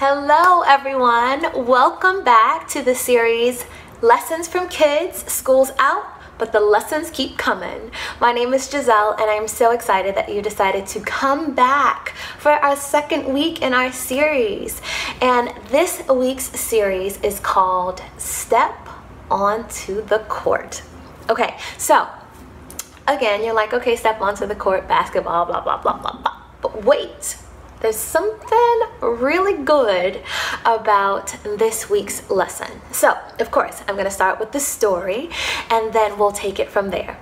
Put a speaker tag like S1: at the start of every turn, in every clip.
S1: Hello everyone, welcome back to the series Lessons from Kids. School's out, but the lessons keep coming. My name is Giselle and I'm so excited that you decided to come back for our second week in our series. And this week's series is called Step Onto the Court. Okay, so again, you're like, okay, step onto the court, basketball, blah, blah, blah, blah, blah. But wait. There's something really good about this week's lesson. So, of course, I'm going to start with the story and then we'll take it from there.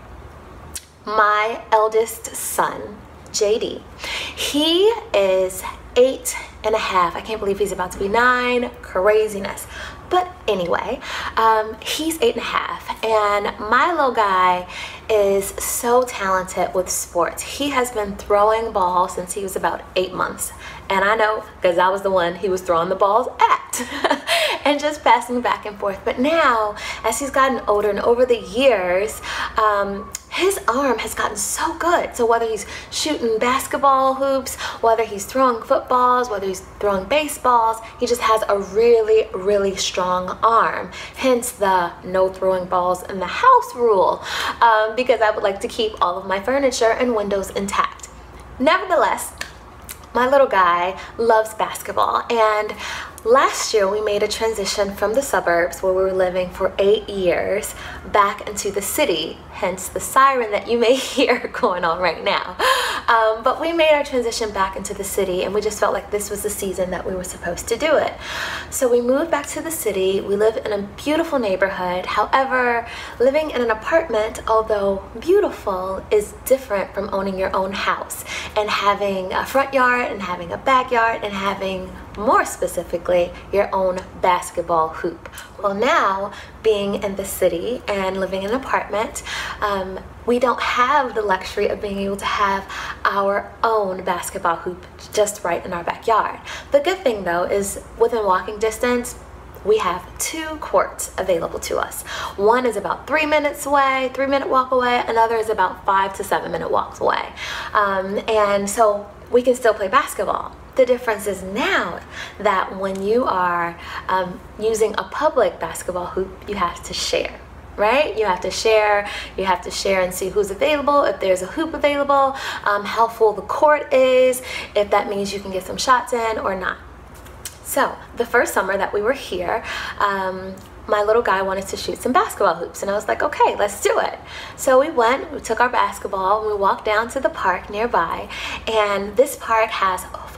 S1: My eldest son, JD, he is 8 and a half. I can't believe he's about to be 9. Craziness. But anyway, he's 8 and a half, and my little guy is so talented with sports. He has been throwing balls since he was about 8 months. And I know because I was the one he was throwing the balls at and just passing back and forth. But now, as he's gotten older and over the years, his arm has gotten so good. So whether he's shooting basketball hoops, whether he's throwing footballs, whether he's throwing baseballs, he just has a really, really strong arm. Hence the no throwing balls in the house rule, because I would like to keep all of my furniture and windows intact. Nevertheless, my little guy loves basketball, and last year we made a transition from the suburbs where we were living for 8 years back into the city, hence the siren that you may hear going on right now. But we made our transition back into the city, and we just felt like this was the season that we were supposed to do it. So we moved back to the city. We live in a beautiful neighborhood. However, living in an apartment, although beautiful, is different from owning your own house and having a front yard and having a backyard and having, more specifically, your own basketball hoop. Well, now, being in the city and living in an apartment, we don't have the luxury of being able to have our own basketball hoop just right in our backyard. The good thing, though, is within walking distance, we have 2 courts available to us. One is about 3 minutes away, 3-minute walk away. Another is about 5 to 7-minute walks away. And so we can still play basketball. The difference is now that when you are using a public basketball hoop, you have to share, right? You have to share and see who's available, if there's a hoop available, how full the court is, if that means you can get some shots in or not. So the first summer that we were here, my little guy wanted to shoot some basketball hoops, and I was like, okay, let's do it. So we took our basketball, and we walked down to the park nearby, and this park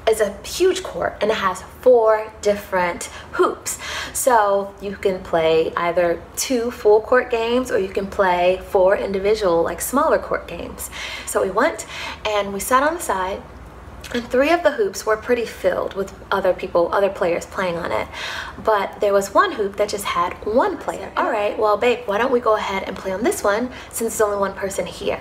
S1: is a huge court, and it has 4 different hoops. So you can play either 2 full court games, or you can play 4 individual, like smaller court games. So we went and we sat on the side, and 3 of the hoops were pretty filled with other players playing on it. But there was one hoop that just had 1 player. All right, well, babe, why don't we go ahead and play on this one since there's only 1 person here?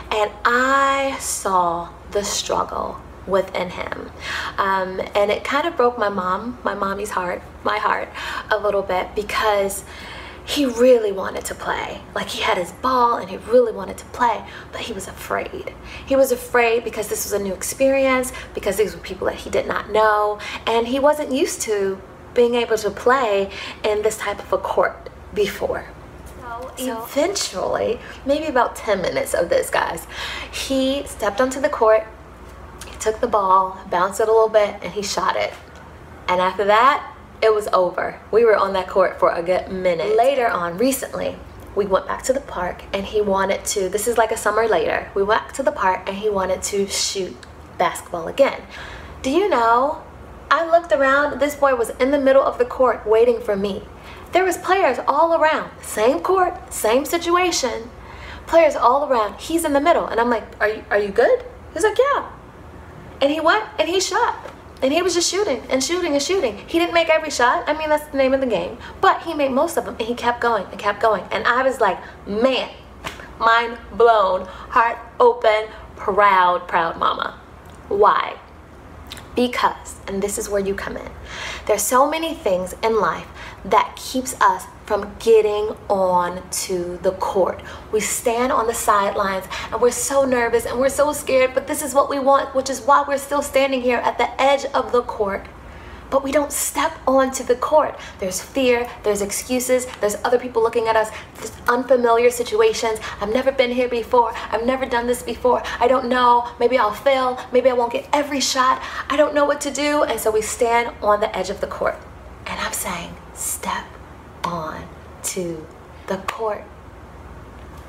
S1: And I saw the struggle within him. And it kind of broke my mommy's heart, my heart a little bit, because he really wanted to play. Like, he had his ball and he really wanted to play, but he was afraid. He was afraid because this was a new experience, because these were people that he did not know, and he wasn't used to being able to play in this type of a court before. So eventually, maybe about 10 minutes of this, guys, he stepped onto the court, he took the ball, bounced it a little bit, and he shot it. And after that, it was over. We were on that court for a good minute. Later on, recently, we went back to the park, and he wanted to, this is like a summer later, we went to the park and he wanted to shoot basketball again. Do you know, I looked around, this boy was in the middle of the court waiting for me. There was players all around, same court, same situation, players all around. He's in the middle, and I'm like, are you good? He's like, yeah. And he went and he shot. And he was just shooting and shooting and shooting. He didn't make every shot. I mean, that's the name of the game. But he made most of them, and he kept going and kept going. And I was like, man, mind blown, heart open, proud mama. Why? Because, and this is where you come in, there's so many things in life that keeps us from getting on to the court. We stand on the sidelines and we're so nervous and we're so scared, but this is what we want, which is why we're still standing here at the edge of the court. but we don't step onto the court. There's fear, there's excuses, there's other people looking at us, there's unfamiliar situations. I've never been here before. I've never done this before. I don't know. Maybe I'll fail. Maybe I won't get every shot. I don't know what to do. And so we stand on the edge of the court. And I'm saying, step on to the court.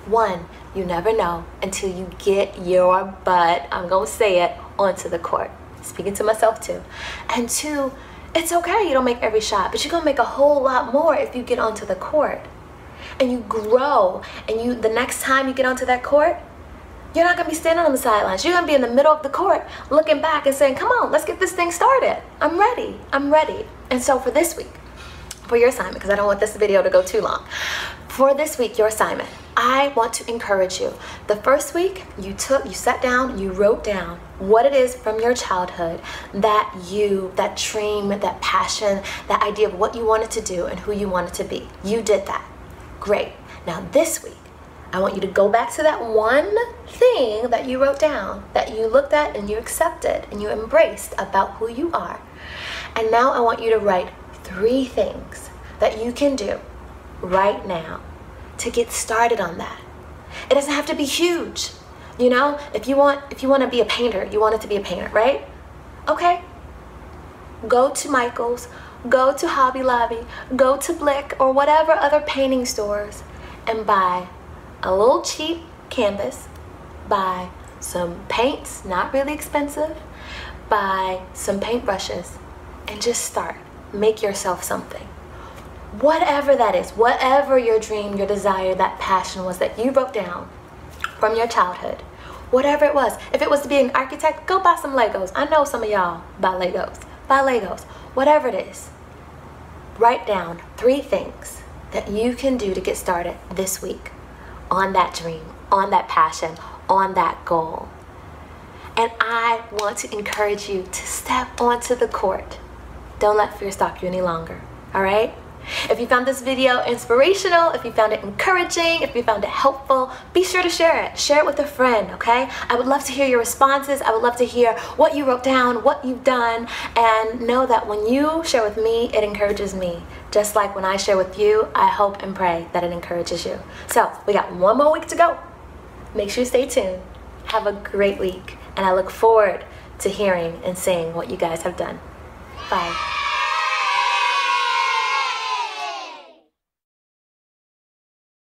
S1: One, you never know until you get your butt, I'm gonna say it, onto the court. Speaking to myself too. And two, it's okay you don't make every shot, but you're gonna make a whole lot more if you get onto the court. And you grow, and the next time you get onto that court, you're not gonna be standing on the sidelines. You're gonna be in the middle of the court, looking back and saying, come on, let's get this thing started. I'm ready, I'm ready. And so for this week, for your assignment, because I don't want this video to go too long. For this week, your assignment, I want to encourage you. The first week, you sat down, you wrote down what it is from your childhood that dream, that passion, that idea of what you wanted to do and who you wanted to be. You did that. Great. Now this week, I want you to go back to that one thing that you wrote down, that you looked at and you accepted and you embraced about who you are. And now I want you to write 3 things that you can do right now to get started on that. It doesn't have to be huge. You know, if you want to be a painter, you want it to be a painter, right? Okay. Go to Michael's, go to Hobby Lobby, go to Blick or whatever other painting stores and buy a little cheap canvas, buy some paints, not really expensive, buy some paintbrushes and just start. Make yourself something. Whatever that is, whatever your dream, your desire, that passion was that you wrote down from your childhood, whatever it was. If it was to be an architect, go buy some Legos. I know some of y'all buy Legos. Buy Legos. Whatever it is, write down 3 things that you can do to get started this week on that dream, on that passion, on that goal. And I want to encourage you to step onto the court. Don't let fear stop you any longer, all right? If you found this video inspirational, if you found it encouraging, if you found it helpful, be sure to share it. Share it with a friend, okay? I would love to hear your responses. I would love to hear what you wrote down, what you've done, and know that when you share with me, it encourages me. Just like when I share with you, I hope and pray that it encourages you. So, we got 1 more week to go. Make sure you stay tuned. Have a great week, and I look forward to hearing and seeing what you guys have done. Bye.